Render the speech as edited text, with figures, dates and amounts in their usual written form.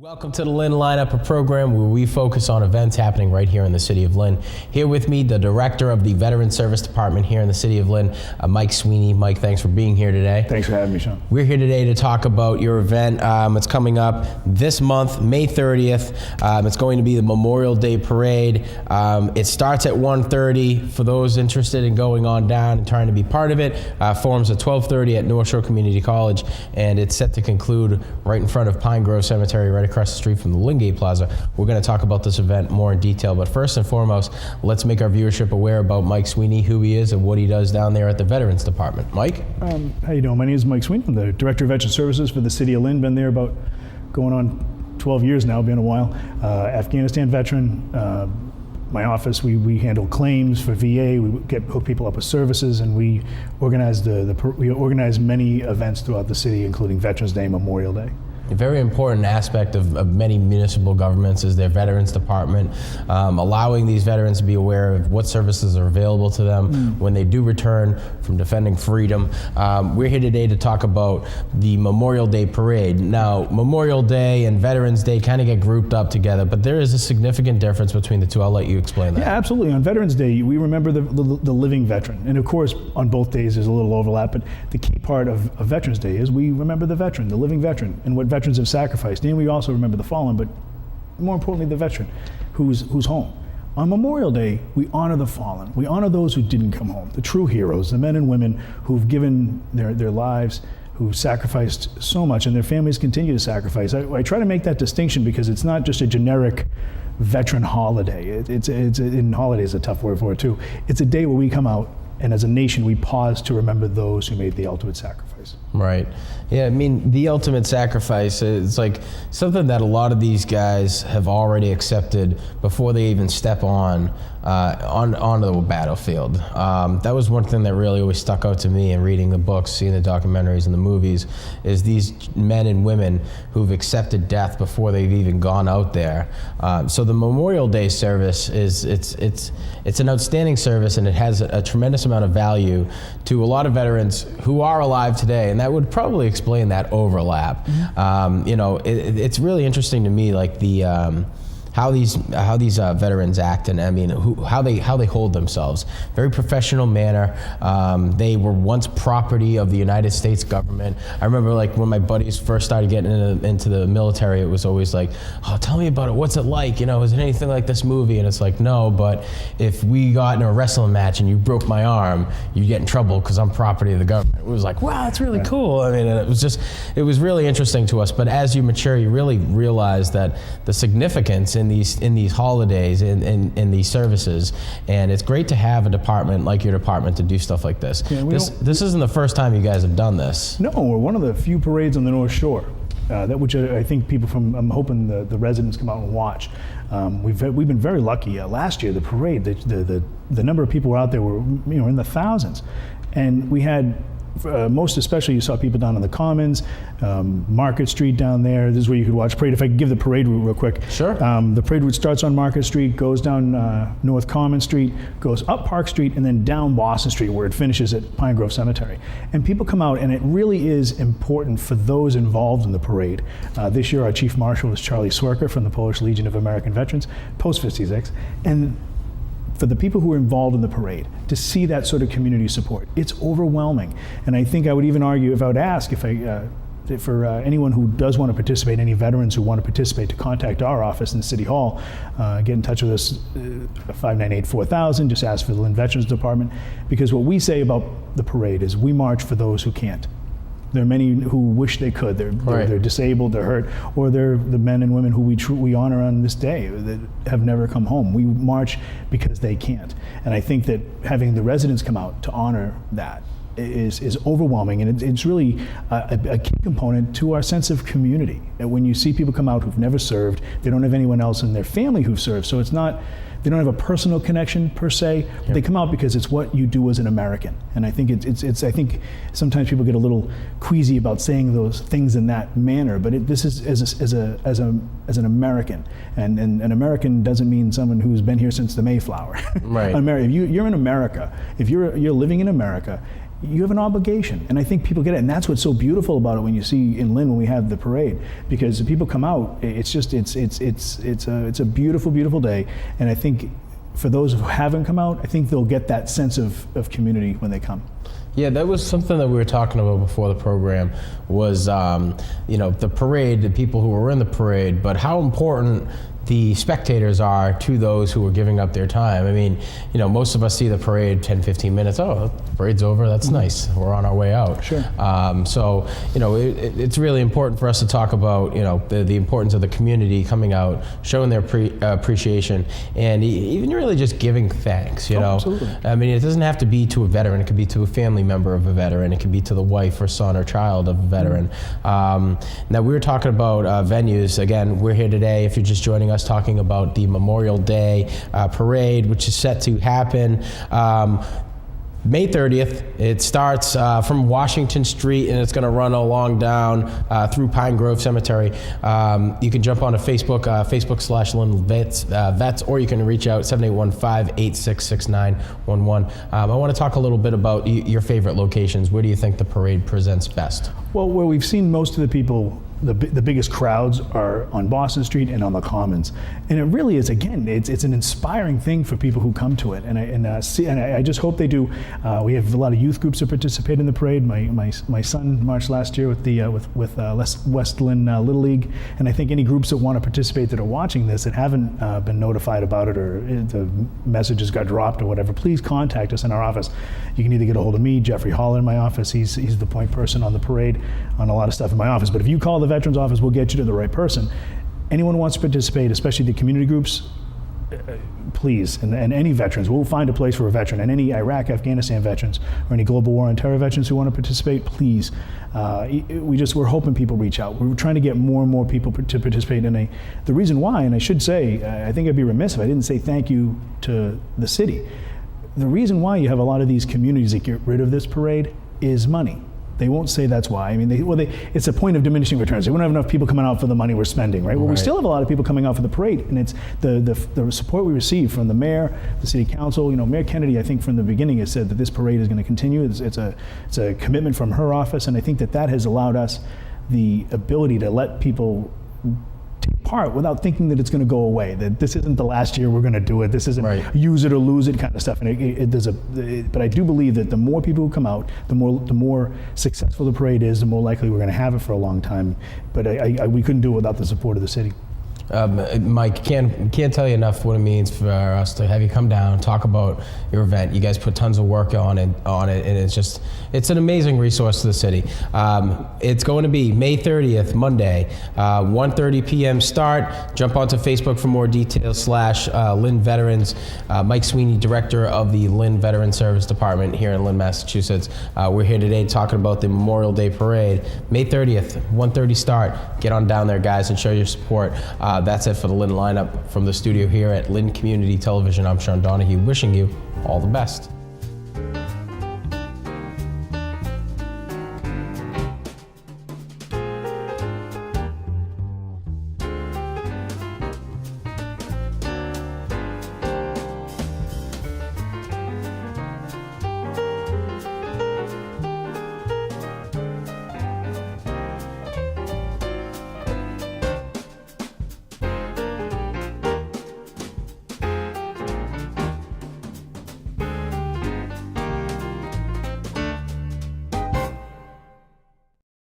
Welcome to the Lynn Lineup, a program where we focus on events happening right here in the city of Lynn. Here with me, the director of the Veteran Service Department here in the city of Lynn, Mike Sweeney. Mike, thanks for being here today. Thanks for having me, Sean. We're here today to talk about your event. It's coming up this month, May 30th. It's going to be the Memorial Day Parade. It starts at 1:30. For those interested in going on down and trying to be part of it, forms at 12:30 at North Shore Community College, and it's set to conclude right in front of Pine Grove Cemetery, right across the street from the Lingate Plaza. We're going to talk about this event more in detail, but first and foremost, let's make our viewership aware about Mike Sweeney, who he is and what he does down there at the Veterans Department. Mike? How you doing? My name is Mike Sweeney. I'm the Director of Veteran Services for the City of Lynn. Been there about going on 12 years now, been a while. Afghanistan veteran. My office, we handle claims for VA. We hook people up with services, and we organize we organize many events throughout the city, including Veterans Day, Memorial Day. A very important aspect of many municipal governments is their Veterans Department, allowing these veterans to be aware of what services are available to them when they do return from defending freedom. We're here today to talk about the Memorial Day Parade. Now, Memorial Day and Veterans Day kind of get grouped up together, but there is a significant difference between the two. I'll let you explain that. Yeah, absolutely. On Veterans Day, we remember the living veteran. And of course, on both days, there's a little overlap, but the key part of Veterans Day is we remember the veteran, the living veteran, and what veterans have sacrificed. And we also remember the fallen, but more importantly, the veteran who's home. On Memorial Day, we honor the fallen. We honor those who didn't come home, the true heroes, the men and women who've given their lives, who've sacrificed so much, and their families continue to sacrifice. I try to make that distinction because it's not just a generic veteran holiday. And holiday is a tough word for it too. It's a day where we come out and as a nation, we pause to remember those who made the ultimate sacrifice. Right. Yeah, I mean, the ultimate sacrifice is like something that a lot of these guys have already accepted before they even step onto the battlefield. That was one thing that really always stuck out to me in reading the books, seeing the documentaries and the movies, is these men and women who've accepted death before they've even gone out there. So the Memorial Day service it's an outstanding service, and it has a tremendous amount of value to a lot of veterans who are alive today, and that would probably explain that overlap. It's really interesting to me, like the how these veterans act, and I mean how they hold themselves. Very professional manner. They were once property of the United States government. I remember like when my buddies first started getting into the military, it was always like, oh, tell me about it. What's it like? Is it anything like this movie? And it's like, no, but if we got in a wrestling match and you broke my arm, you'd get in trouble because I'm property of the government. It was like, wow, that's really cool. I mean, it was really interesting to us. But as you mature, you really realize that the significance in these holidays, in these services, and it's great to have a department like your department to do stuff like this. Yeah, this isn't the first time you guys have done this. No, we're one of the few parades on the North Shore. Which I think I'm hoping the residents come out and watch. We've been very lucky. Last year, the parade, the number of people were out there were in the thousands, and we had. Most especially, you saw people down on the Commons, Market Street down there. This is where you could watch parade. If I could give the parade route real quick. Sure. The parade route starts on Market Street, goes down North Common Street, goes up Park Street, and then down Boston Street, where it finishes at Pine Grove Cemetery. And people come out, and it really is important for those involved in the parade. This year, our Chief Marshal is Charlie Swerker from the Polish Legion of American Veterans, post 56. And for the people who are involved in the parade, to see that sort of community support, it's overwhelming. And I think I would even argue, if I would ask, for anyone who does want to participate, any veterans who want to participate, to contact our office in City Hall, get in touch with us, 598-4000, just ask for the Lynn Veterans Department, because what we say about the parade is we march for those who can't. There are many who wish they could. They're disabled, they're hurt, or they're the men and women who we honor on this day that have never come home. We march because they can't. And I think that having the residents come out to honor that is overwhelming, and it's really a key component to our sense of community. And when you see people come out who've never served, they don't have anyone else in their family who've served, so it's not. They don't have a personal connection per se. But they come out because it's what you do as an American, and I think I think sometimes people get a little queasy about saying those things in that manner. But this is as an American, and an American doesn't mean someone who's been here since the Mayflower. Right. If you're in America, if you're living in America, you have an obligation, and I think people get it, and that's what's so beautiful about it when you see in Lynn when we have the parade, because people come out. It's a beautiful, beautiful day, and I think for those who haven't come out, I think they'll get that sense of community when they come. Yeah, that was something that we were talking about before the program was, the parade, the people who were in the parade, but how important the spectators are to those who are giving up their time. I mean, most of us see the parade 10, 15 minutes. Oh, the parade's over. That's nice. We're on our way out. Sure. It's really important for us to talk about, the importance of the community coming out, showing their appreciation, and even really just giving thanks, Absolutely. I mean, it doesn't have to be to a veteran. It could be to a family member of a veteran. It could be to the wife or son or child of a veteran. Now, we were talking about venues. Again, we're here today, if you're just joining us, talking about the Memorial Day parade, which is set to happen May 30th. It starts from Washington Street, and it's going to run along down through Pine Grove Cemetery. You can jump onto Facebook, Facebook/Lynn Vets, or you can reach out 7815-866911. I want to talk a little bit about your favorite locations. Where do you think the parade presents best? Well, where we've seen most of the people, the biggest crowds are on Boston Street and on the Commons, and it really is. Again, it's an inspiring thing for people who come to it, and I just hope they do. We have a lot of youth groups that participate in the parade. My son marched last year with the West Lynn Little League, and I think any groups that want to participate that are watching this that haven't been notified about it, or the messages got dropped or whatever, please contact us in our office. You can either get a hold of me, Jeffrey Holler, in my office. He's the point person on the parade on a lot of stuff in my office. But if you call the Veterans Office, we'll get you to the right person. Anyone who wants to participate, especially the community groups, please, and any veterans, we'll find a place for a veteran, and any Iraq, Afghanistan veterans, or any global war on terror veterans who want to participate, please. We're hoping people reach out. We're trying to get more and more people to participate in the reason why, and I should say, I think I'd be remiss if I didn't say thank you to the city. The reason why you have a lot of these communities that get rid of this parade is money. They won't say that's why. I mean, it's a point of diminishing returns. They won't have enough people coming out for the money we're spending, right? Well, we still have a lot of people coming out for the parade, and it's the support we receive from the mayor, the city council. Mayor Kennedy, I think from the beginning, has said that this parade is going to continue. It's a commitment from her office, and I think that has allowed us the ability to let people take part without thinking that it's going to go away, that this isn't the last year we're going to do it, this isn't use it or lose it kind of stuff. And but I do believe that the more people who come out, the more successful the parade is, the more likely we're going to have it for a long time. But we couldn't do it without the support of the city. Mike, can't tell you enough what it means for us to have you come down, talk about your event. You guys put tons of work on it, and it's an amazing resource to the city. It's going to be May 30th, Monday, 1:30 p.m. start. Jump onto Facebook for more details, /Lynn Veterans. Mike Sweeney, Director of the Lynn Veteran Service Department here in Lynn, Massachusetts. We're here today talking about the Memorial Day Parade. May 30th, 1:30 start. Get on down there, guys, and show your support. That's it for the Lynn lineup from the studio here at Lynn Community Television. I'm Sean Donahue, wishing you all the best.